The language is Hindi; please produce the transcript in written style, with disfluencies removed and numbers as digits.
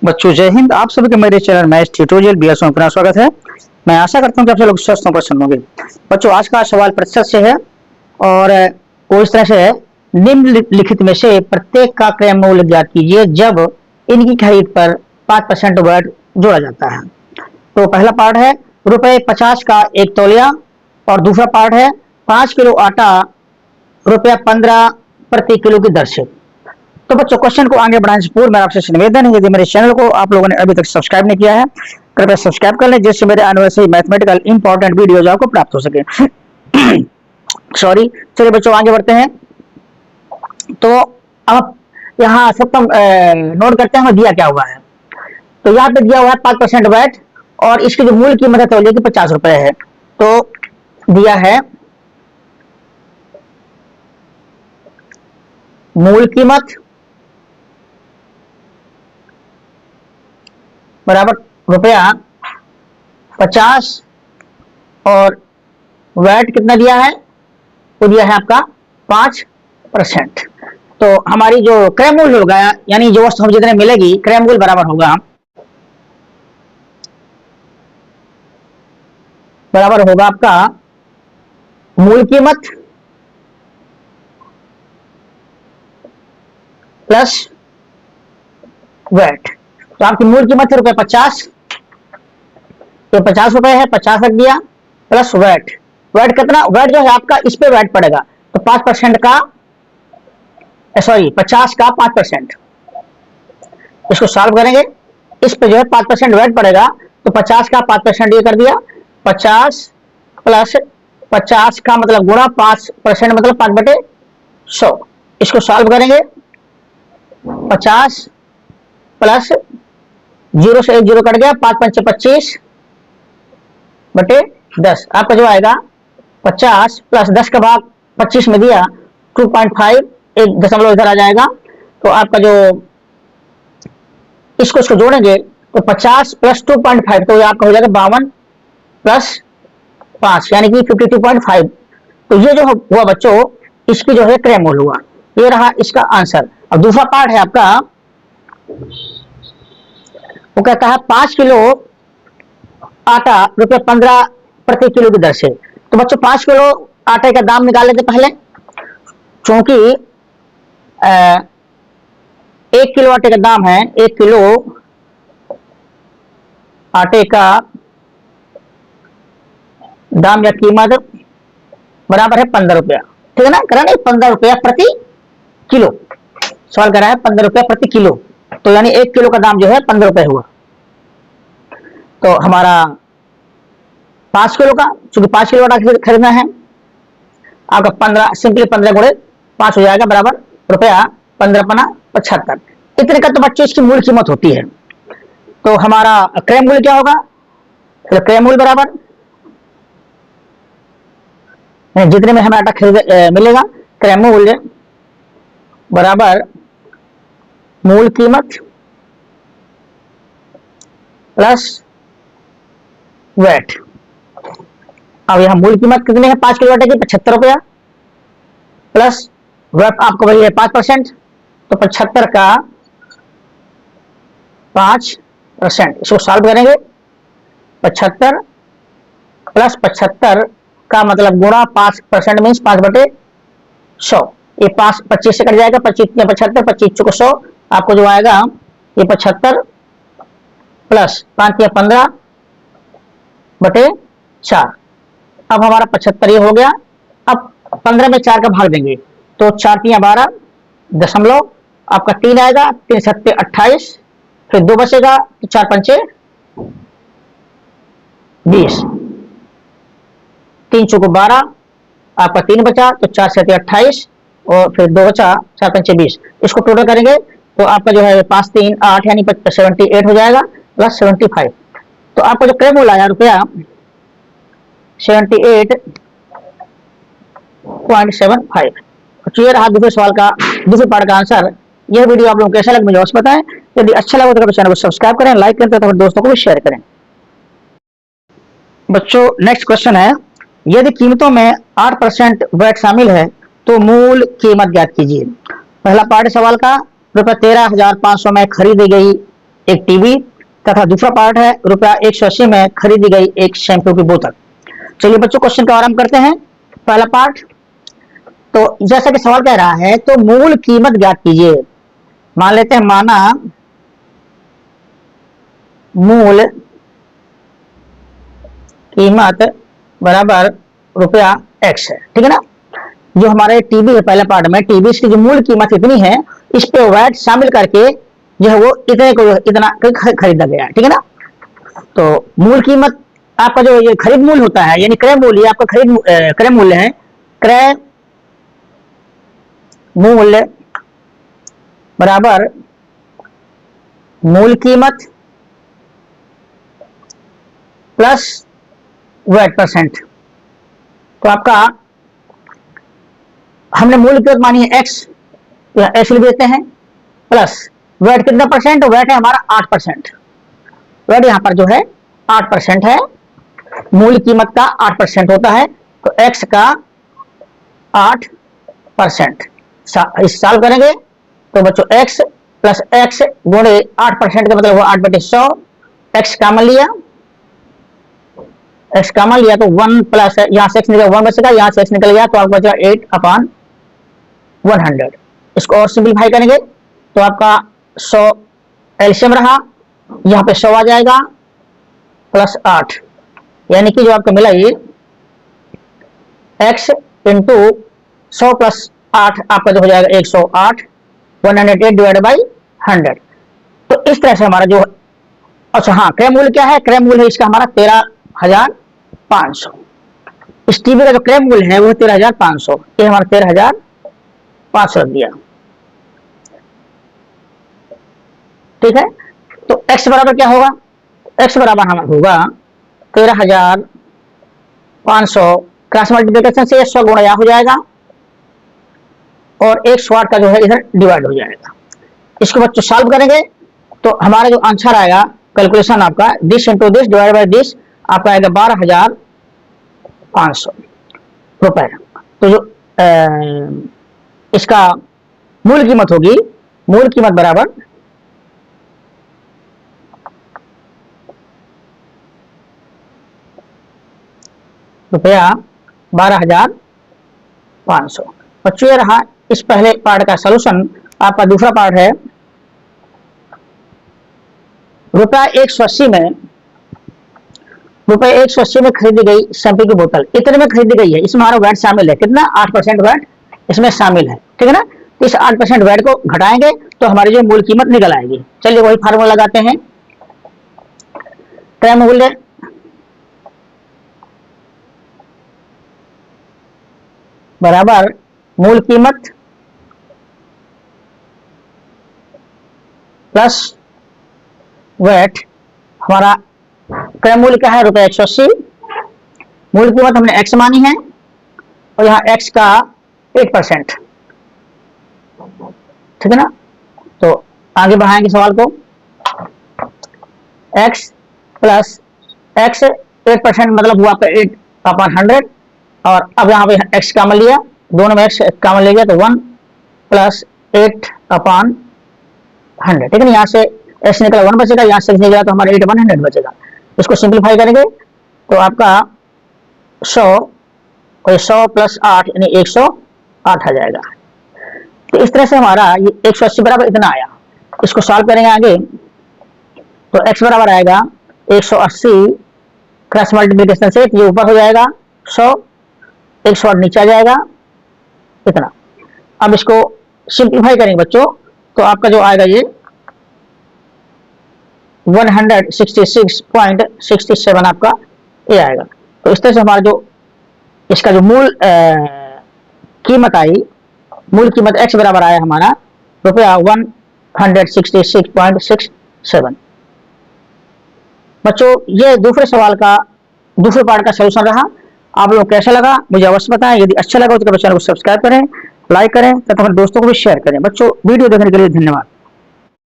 बच्चों जय हिंद। आप सभी के मेरे चैनल मैथ्स ट्यूटोरियल बीएस में स्वागत है। मैं आशा करता हूं कि आप सब लोग स्वस्थ और प्रसन्न होंगे। बच्चों आज का सवाल प्रतिशत से है और वो इस तरह से है, निम्नलिखित में से प्रत्येक का क्रय मूल्य ज्ञात कीजिए जब इनकी खरीद पर 5% वैट जोड़ा जाता है। तो पहला पार्ट है ₹50 का 1 तौलिया और दूसरा पार्ट है 5 किलो आटा ₹15 प्रति किलो की दर से। तो बच्चों क्वेश्चन को आगे बढ़ाने से पूर्व मेरा आपसे निवेदन है, यदि मेरे चैनल को आप लोगों ने अभी तक सब्सक्राइब नहीं किया है कृपया सब्सक्राइब कर लें, जिससे मेरे आने वाले मैथमेटिकल इंपॉर्टेंट वीडियोज आपको प्राप्त हो सके। सॉरी, चलिए बच्चों आगे बढ़ते हैं। तो अब यहाँ सब नोट करते हैं दिया क्या हुआ है। तो यहाँ पे दिया हुआ है 5% वैट और इसकी जो मूल कीमत है तौलिए की 50 रुपए है। तो दिया है मूल कीमत बराबर ₹50 और वैट कितना दिया है, वो दिया है आपका 5%। तो हमारी जो क्रय मूल्य होगा, यानी जो वस्तु हम जितने मिलेगी क्रय मूल्य बराबर होगा आपका मूल कीमत प्लस वैट। तो आपकी मूल कीमत है ₹50, ये 50 रुपए है, 50 रख दिया प्लस वैट। वैट कितना, वैट जो है आपका इस पे वैट पड़ेगा तो 5% का, सॉरी 50 का 5%। इसको सॉल्व करेंगे, इस पे जो है 5% वैट पड़ेगा तो 50 का 5% ये कर दिया, 50 प्लस 50 का मतलब गुणा 5% मतलब 5/100। इसको सॉल्व करेंगे, 50 प्लस 0 से 1 0 कट गया, 5 5 25/10। आपका जो आएगा 50 प्लस 10 का भाग 25 में दिया 2.5, एक दशमलव इधर आ जाएगा। तो आपका जो इसको जोड़ेंगे तो 50 प्लस 2.5 तो आपका हो जाएगा 52 प्लस 5 यानी कि 52.5। तो ये जो हुआ बच्चों, इसकी जो है क्रय मूल्य हुआ, ये रहा इसका आंसर। और दूसरा पार्ट है आपका, वो कहता है 5 किलो आटा ₹15 प्रति किलो की दर से। तो बच्चों 5 किलो आटे का दाम निकाल लेते पहले, क्योंकि 1 किलो आटे का दाम है, 1 किलो आटे का दाम या कीमत बराबर है 15 रुपया, ठीक है ना, करा नहीं, 15 रुपया प्रति किलो सवाल करा है, 15 रुपया प्रति किलो। तो यानी 1 किलो का दाम जो है 15 रुपए हुआ। तो हमारा 5 किलो का, चूंकि 5 किलो आटा खरीदना है, आपका 15 सिंपली 15 गुणे 5 हो जाएगा बराबर ₹15×5 = 75। इतने का तो बच्चों इसकी मूल कीमत होती है। तो हमारा क्रय मूल्य क्या होगा, क्रय मूल्य बराबर जितने में हमें आटा खरीद मिलेगा, क्रय मूल्य बराबर मूल कीमत प्लस वैट। अब यहां मूल कीमत कितने है 5 किलो आटे की, 75 रुपया, प्लस वैट आपको वही है 5%, तो 75 का 5%। इसको सॉल्व करेंगे, 75 प्लस 75 का मतलब गुणा 5% मीन्स 5/100। ये 25 से कट जाएगा, 25 या 75, 25 चुको 100, आपको जो आएगा ये 75 प्लस 5 या 15/4। अब हमारा 75 ये हो गया। अब 15 में 4 का भाग देंगे तो 4 3 12 दशमलव, आपका 3 आएगा, 3 7 28, फिर 2 बचेगा तो 4 5 20, 3 चौको 12, आपका 3 बचा तो 4 7 28 और फिर 2 बचा, 4 5 20। इसको टोटल करेंगे तो आपका जो है 5 3 8 यानी 78 हो जाएगा प्लस 75। तो आपका जो क्रय मूल्य आया ₹78.75। क्लियर रहा दूसरे सवाल का, दूसरे पार्ट का आंसर। यह वीडियो आप लोगों को कैसा लगा मुझे अवश्य बताएं। यदि अच्छा लगा तो चैनल को सब्सक्राइब करें, लाइक करें तो दोस्तों को भी शेयर करें। बच्चों नेक्स्ट क्वेश्चन है, यदि कीमतों में 8% वैट शामिल है तो मूल कीमत ज्ञात कीजिए। पहला पार्ट सवाल का, ₹13,500 में खरीदी गई एक टीवी तथा दूसरा पार्ट है रुपया 180 में खरीदी गई एक शैम्पू की बोतल। चलिए बच्चों क्वेश्चन का आरंभ करते हैं। पहला पार्ट, तो जैसा कि सवाल कह रहा है तो मूल कीमत ज्ञात कीजिए। मान लेते हैं माना मूल कीमत बराबर रुपया x है, ठीक है ना। जो हमारे टीवी है पहले पार्ट में, टीवी की जो मूल कीमत इतनी है, इस पे वैट शामिल करके जो है वो इतने को इतना खरीदा गया है, ठीक है ना। तो मूल कीमत आपका जो ये खरीद मूल्य होता है, यानी क्रय मूल्य आपका क्रय मूल्य है। क्रय मूल्य बराबर मूल कीमत प्लस वैट परसेंट। तो आपका हमने मूल कीमत मानी है x, x लिख देते हैं, प्लस वैट कितना परसेंट, वैट है हमारा 8%। वैट यहाँ पर जो है 8% है, मूल कीमत का 8% होता है, तो x का 8%। इस साल करेंगे तो बच्चों x प्लस x गुणे 8% का मतलब वो 8/100। x कॉमन लिया, x कॉमन लिया तो 1 प्लस यहाँ से x निकल 1 बचेगा, यहाँ से x निकल गया तो आपको बचेगा 8/100। इसको और सिंपलीफाई करेंगे तो आपका 100 एलसीएम रहा, यहाँ पे 100 आ जाएगा प्लस 8, यानी कि जो आपको मिला ये x इंटू 100 प्लस 8 आपका जो हो जाएगा 108, 108 डिवाइडेड बाई 100। तो इस तरह से हमारा जो, अच्छा हाँ, क्रय मूल्य क्या है, क्रय मूल्य है इसका हमारा 13,500। इस टीवी का जो क्रय मूल्य है वो 13,500, ये हमारा 13,500 रख दिया, ठीक है। तो x बराबर क्या होगा, x बराबर हमारा होगा 13,500 क्रॉस मल्टीप्लिकेशन से 100 गुणा यहाँ हो जाएगा और 108 का जो है इधर डिवाइड हो जाएगा। इसको बच्चों सॉल्व करेंगे तो हमारा जो आंसर आएगा कैलकुलेशन आपका this into this divide by this आपका आएगा 12,500 रुपए। तो जो इसका मूल कीमत होगी, मूल कीमत बराबर रुपया 12,500। बच्चों ये रहा इस पहले पार्ट का सलूशन। आपका दूसरा पार्ट है रुपया 180 में, रुपये 180 में खरीदी गई शैम्पू की बोतल इतने में खरीदी गई है। इसमें हमारा वैट शामिल है, कितना 8% वैट इसमें शामिल है, ठीक है ना। इस 8% वैट को घटाएंगे तो हमारी जो मूल कीमत निकल आएगी। चलिए वही फार्मूला लगाते हैं। क्रय मूल्य बराबर मूल कीमत प्लस वैट। हमारा क्रय मूल्य क्या है रुपये 180, मूल कीमत हमने x मानी है और यहाँ x का 8%, ठीक है ना। तो आगे बढ़ाएंगे सवाल को, x प्लस x 8% मतलब हुआ 8/100 और अब यहाँ पे x कॉमन लिया, दोनों में x कॉमन ले गया तो 1 प्लस 8/100, ठीक है ना। यहाँ से x निकला 1 बचेगा, यहाँ से निकला तो हमारा 8/100 बचेगा। इसको सिंपलीफाई करेंगे तो आपका 100 और 100 प्लस 8 यानी 108 आ जाएगा। तो इस तरह से हमारा ये 180 बराबर इतना आया। इसको सॉल्व करेंगे आगे तो x बराबर आएगा 180 क्रॉस मल्टीप्लिकेशन से ये ऊपर हो जाएगा 100, 108 नीचे आ जाएगा इतना। अब इसको सिंपलीफाई करेंगे बच्चों तो आपका जो आएगा ये 166.67 आपका ये आएगा। तो इस तरह से हमारा जो इसका जो मूल कीमत आई, मूल कीमत x बराबर आया हमारा रुपया 166.67। बच्चों ये दूसरे सवाल का दूसरे पार्ट का सलूशन रहा। आप लोग कैसा लगा मुझे अवश्य बताएं। यदि अच्छा लगा तो चैनल को सब्सक्राइब करें, लाइक करें तथा अपने दोस्तों को भी शेयर करें। बच्चों वीडियो देखने के लिए धन्यवाद।